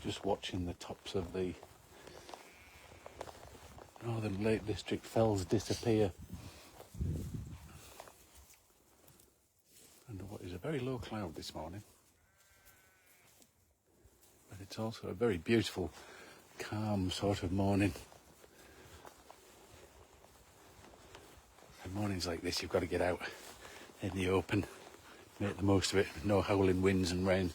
just watching the tops of the Northern Lake District fells disappear under what is a very low cloud this morning. But it's also a very beautiful, calm sort of morning. And mornings like this, you've got to get out in the open, make the most of it, no howling winds and rain.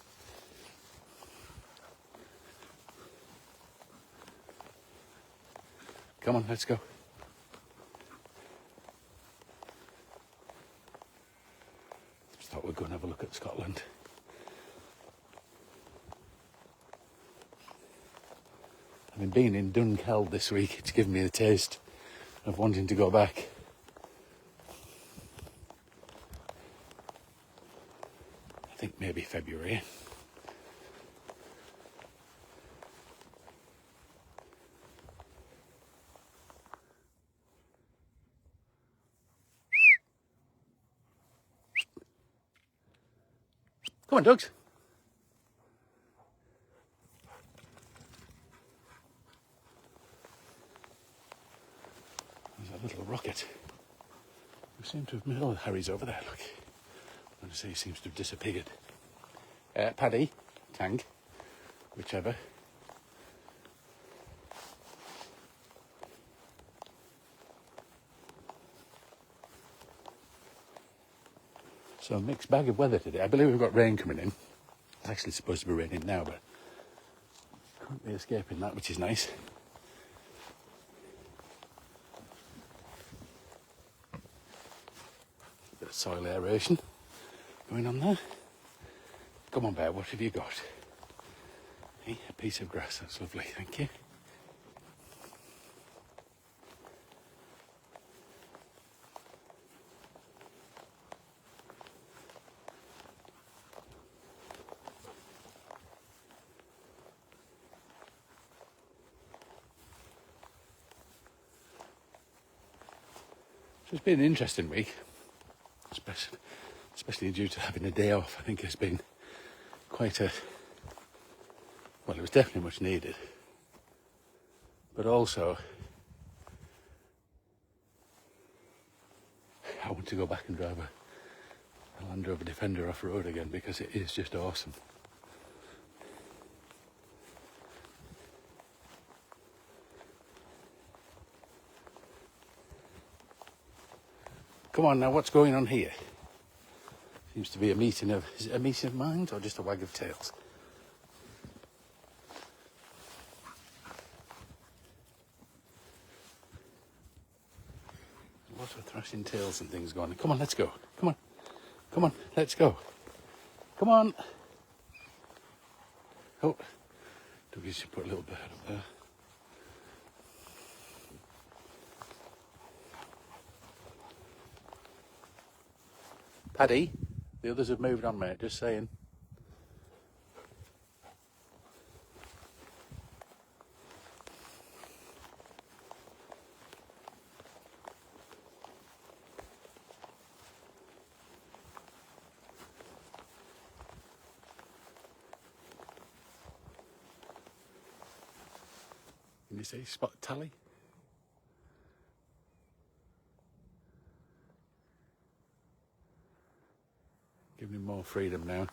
Come on, let's go. Just thought we'd go and have a look at Scotland. Having been in Dunkeld this week, it's given me the taste of wanting to go back. I think maybe February. Come on, dogs. There's a little rocket. We seem to have made... Oh, Harry's over there, look. I'm going to say he seems to have disappeared. Paddy, Tang, whichever. So a mixed bag of weather today. I believe we've got rain coming in. It's actually supposed to be raining now, but can't be escaping that, which is nice. Bit of soil aeration going on there. Come on, Bear, what have you got? Hey, a piece of grass, that's lovely, thank you. So it's been an interesting week, especially due to having a day off. I think it's been quite a... Well, it was definitely much needed. But also, I want to go back and drive a Land Rover Defender off-road again because it is just awesome. Come on now, what's going on here? Seems to be a meeting of... Is it a meeting of minds or just a wag of tails? Lots of thrashing tails and things going on. Come on, let's go. Come on. Come on, let's go. Come on. Oh, Dougie should put a little bird up there. Paddy, the others have moved on, mate, just saying. Can you see spot tally? Giving him more freedom now.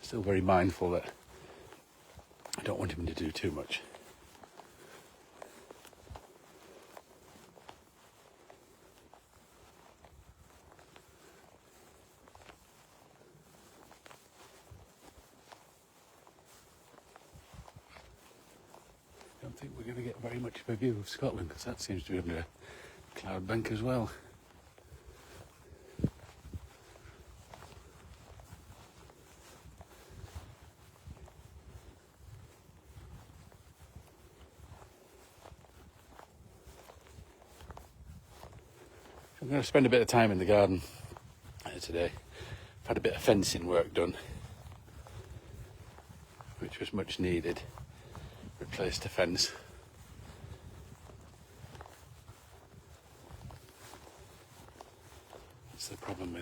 Still very mindful that I don't want him to do too much. I don't think we're going to get very much of a view of Scotland because that seems to be under a cloud bank as well. I'm going to spend a bit of time in the garden today. I've had a bit of fencing work done, which was much needed. Replaced a fence. That's the problem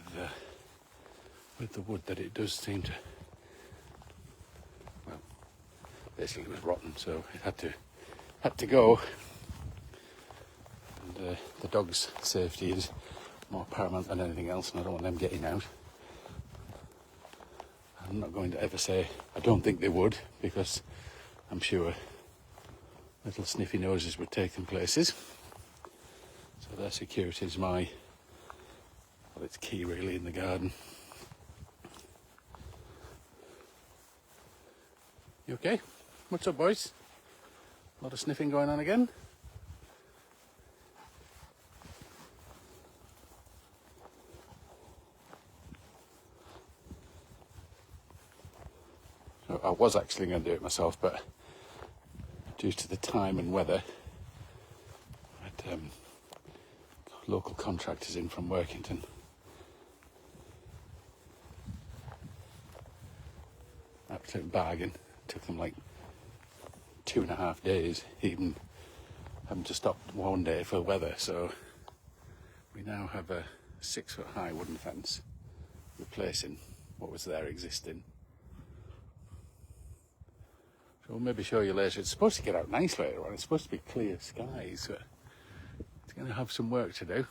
with the wood, that it does seem to basically it was rotten, so it had to go. And the dog's safety is more paramount than anything else, and I don't want them getting out. I'm not going to ever say I don't think they would, because I'm sure little sniffy noses would take them places. So their security is it's key really in the garden. You okay? What's up, boys? A lot of sniffing going on again? So I was actually going to do it myself, but due to the time and weather, I had local contractors in from Workington. Absolute bargain. Took them like 2.5 days, even having to stop one day for weather. So we now have a 6-foot-high wooden fence replacing what was there existing. So we'll maybe show you later. It's supposed to get out nice later on. It's supposed to be clear skies. So it's going to have some work to do.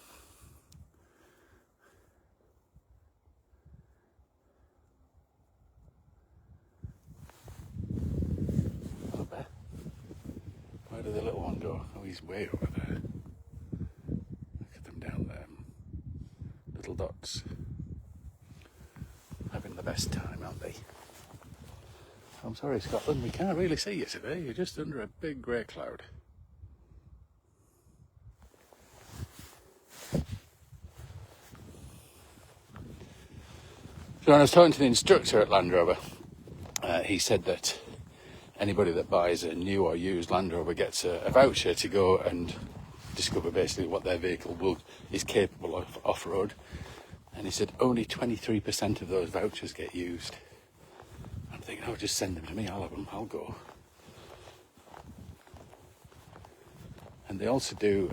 Where did the little one go? Oh, he's way over there. Look at them down there. Little dots. Having the best time, aren't they? I'm sorry, Scotland, we can't really see you today. You're just under a big grey cloud. So when I was talking to the instructor at Land Rover, he said that anybody that buys a new or used Land Rover gets a voucher to go and discover basically what their vehicle is capable of off-road. And he said only 23% of those vouchers get used. I'm thinking, oh, just send them to me, I'll have them, I'll go. And they also do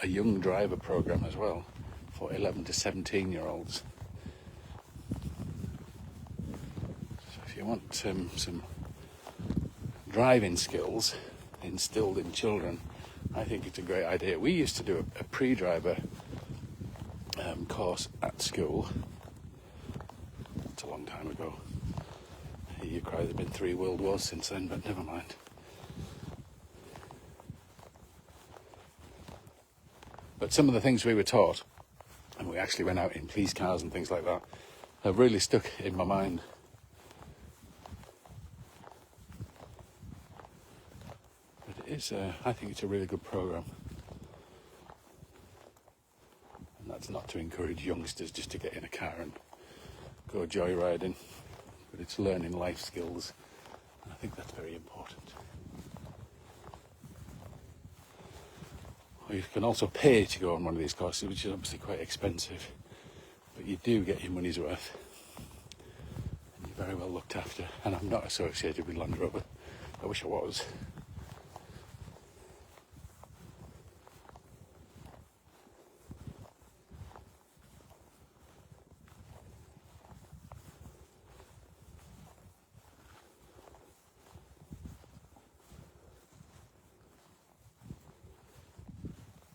a young driver program as well for 11 to 17-year-olds. So if you want some driving skills instilled in children, I think it's a great idea. We used to do a pre-driver course at school. It's a long time ago. You cry, there's been 3 world wars since then, but never mind. But some of the things we were taught, and we actually went out in police cars and things like that, have really stuck in my mind. But it is, I think it's a really good programme. And that's not to encourage youngsters just to get in a car and go joyriding, but it's learning life skills. And I think that's very important. Or you can also pay to go on one of these courses, which is obviously quite expensive, but you do get your money's worth. And you're very well looked after. And I'm not associated with Land Rover. I wish I was.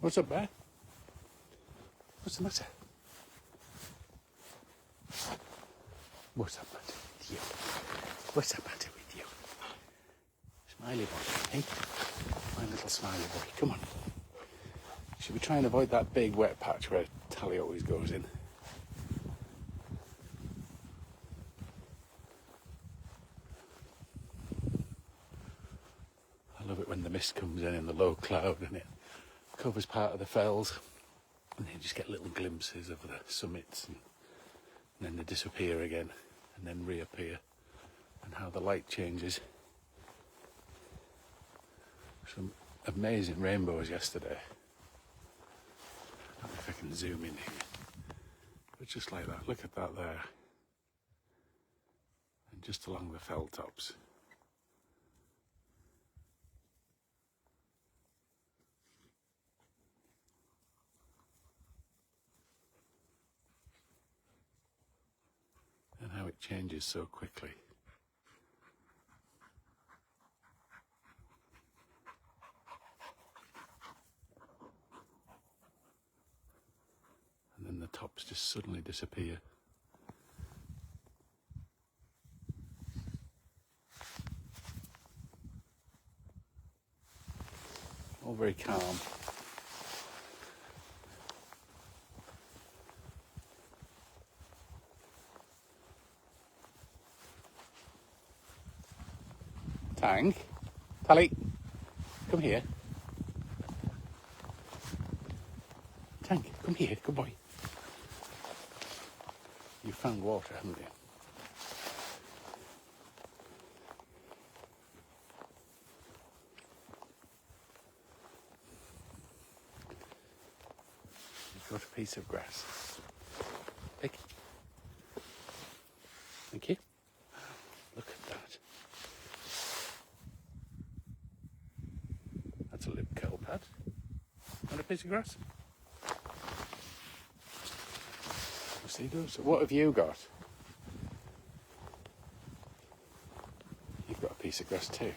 What's up, Bear? What's the matter? What's the matter with you? What's the matter with you? Smiley boy, hey? My little smiley boy, come on. Should we try and avoid that big wet patch where Tally always goes in? I love it when the mist comes in the low cloud and it covers part of the fells, and you just get little glimpses of the summits, and then they disappear again and then reappear, and how the light changes. Some amazing rainbows yesterday. I don't know if I can zoom in here, but just like that, look at that there, and just along the fell tops. And how it changes so quickly. tops just suddenly disappear. All very calm. Tank, Tally, come here. Tank, come here, good boy. You found water, haven't you? You've got a piece of grass. Pick. Thank you. Look at that. That's a lip curl pad. And a piece of grass. See those? So what have you got? You've got a piece of grass too.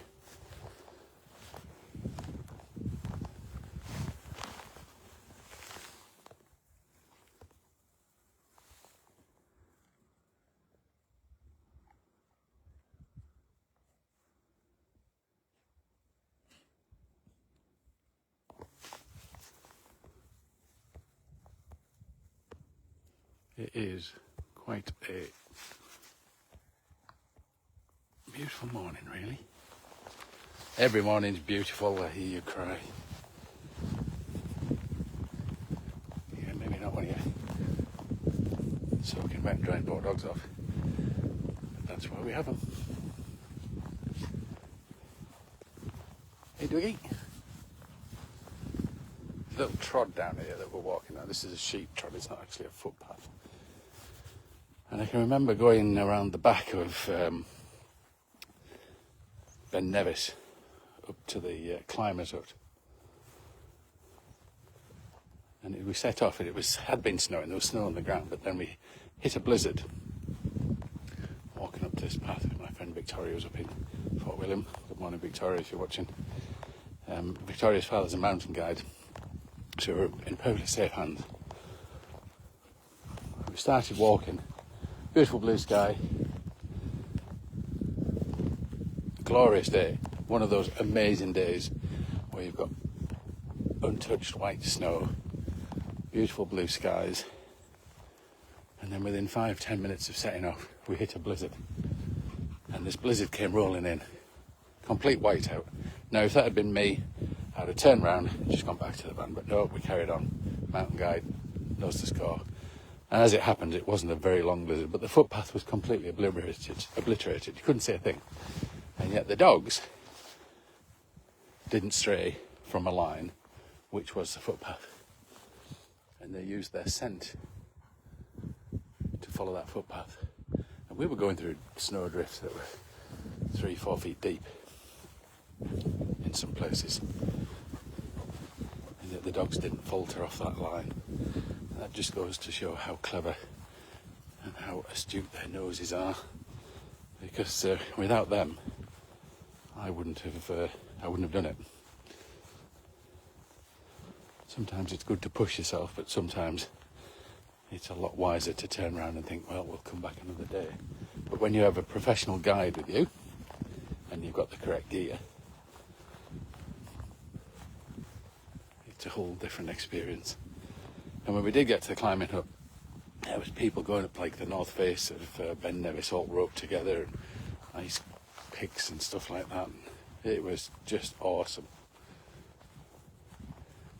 It is quite a beautiful morning, really. Every morning's beautiful. I hear you cry. Yeah, maybe not when you're soaking wet and drying poor dogs off. But that's why we have them. Hey, Dougie. Little trod down here that we're walking on. This is a sheep trod. It's not actually a footpath. And I can remember going around the back of Ben Nevis up to the climbers hut. And we set off and had been snowing. There was snow on the ground, but then we hit a blizzard walking up this path with my friend Victoria, who's up in Fort William. Good morning, Victoria, if you're watching. Victoria's father's a mountain guide, so we're in perfectly safe hands. We started walking. Beautiful blue sky, glorious day, one of those amazing days where you've got untouched white snow, beautiful blue skies, and then within 5-10 minutes of setting off we hit a blizzard, and this blizzard came rolling in, complete whiteout. Now if that had been me, I'd have turned round and just gone back to the van, but no, we carried on. Mountain guide knows the score. And as it happened, it wasn't a very long blizzard, but the footpath was completely obliterated. You couldn't see a thing. And yet the dogs didn't stray from a line, which was the footpath. And they used their scent to follow that footpath. And we were going through snow drifts that were 3-4 feet deep in some places. And yet the dogs didn't falter off that line. That just goes to show how clever and how astute their noses are. Because without them, I wouldn't have done it. Sometimes it's good to push yourself, but sometimes it's a lot wiser to turn around and think, well, we'll come back another day. But when you have a professional guide with you and you've got the correct gear, it's a whole different experience. And when we did get to the climbing hut, there was people going up like the north face of Ben Nevis, all roped together, and ice picks and stuff like that. It was just awesome.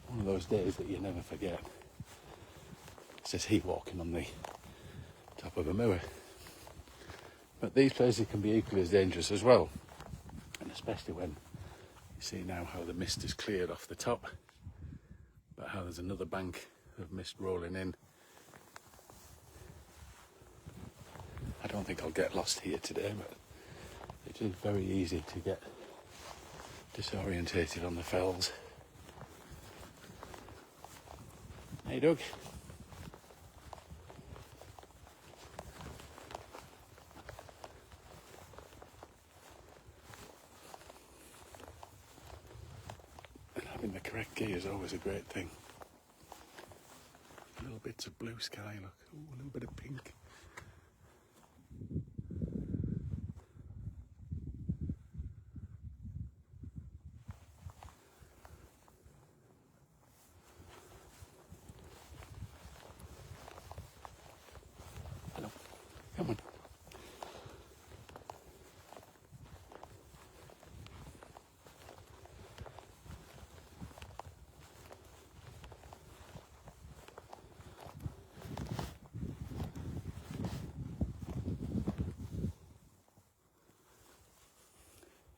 One of those days that you never forget. It's just heat walking on the top of a moor. But these places can be equally as dangerous as well. And especially when you see now how the mist is cleared off the top, but how there's another bank of mist rolling in. I don't think I'll get lost here today, but it is very easy to get disorientated on the fells. Hey Doug. And having the correct gear is always a great thing. A little bits of blue sky, look. Ooh, a little bit of pink. Hello. Come on.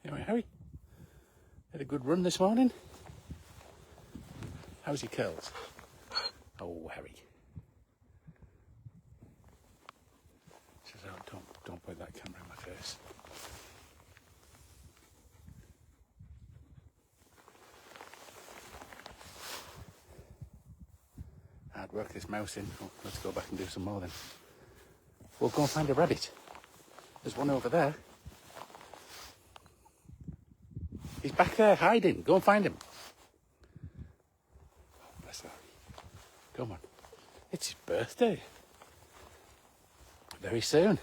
Anyway, Harry, had a good run this morning. How's your curls? Oh, Harry. Says, oh, don't put that camera in my face. Hard work this mouse in. Oh, let's go back and do some more then. We'll go and find a rabbit. There's one over there. He's back there hiding. Go and find him. Oh, bless Harry. Come on. It's his birthday. Very soon.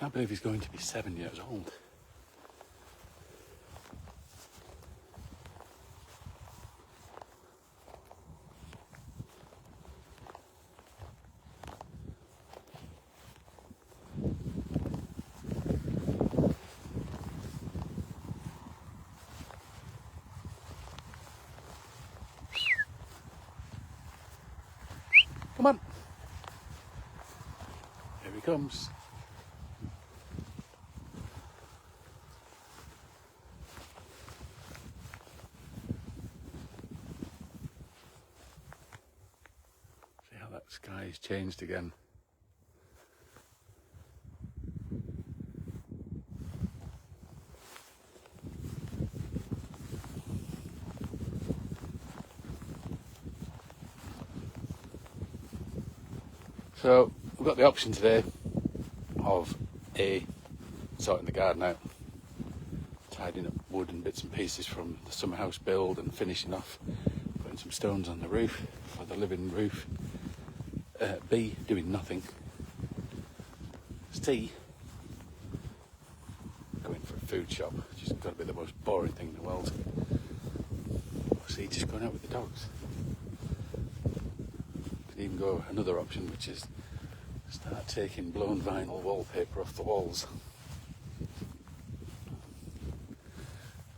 Can't believe he's going to be 7 years old. Come on. Here he comes. See how that sky's changed again. So we've got the option today of sorting the garden out, tidying up wood and bits and pieces from the summer house build and finishing off, putting some stones on the roof for the living roof. B, doing nothing. C, going for a food shop, which has got to be the most boring thing in the world. Or C, just going out with the dogs. Could even go another option, which is start taking blown vinyl wallpaper off the walls.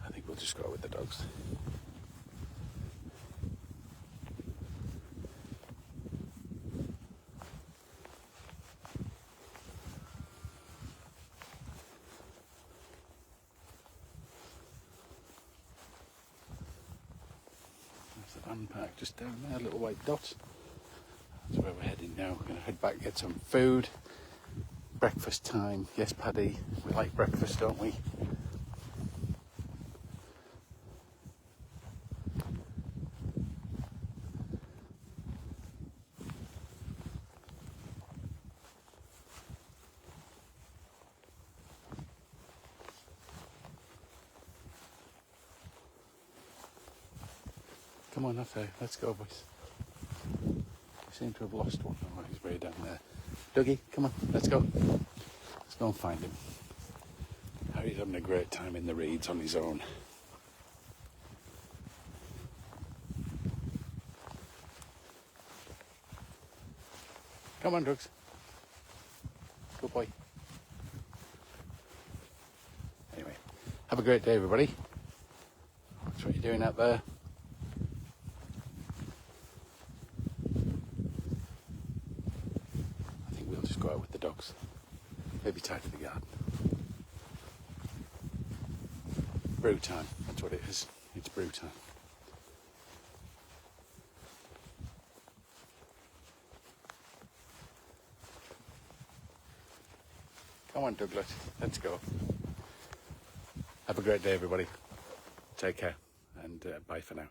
I think we'll just go with the dogs. There's the van park just down there, a little white dot. That's where we're heading now. We're going to head back, get some food. Breakfast time. Yes, Paddy, we like breakfast, don't we? Come on, let's go, boys. Seem to have lost one. Oh, he's way down there. Dougie, come on, let's go. Let's go and find him. Harry's having a great time in the reeds on his own. Come on, Drugs. Good boy. Anyway, have a great day, everybody. That's what you're doing out there. Go out with the dogs. Maybe tidy the garden. Brew time, that's what it is. It's brew time. Come on, Douglas, let's go. Have a great day, everybody. Take care, and bye for now.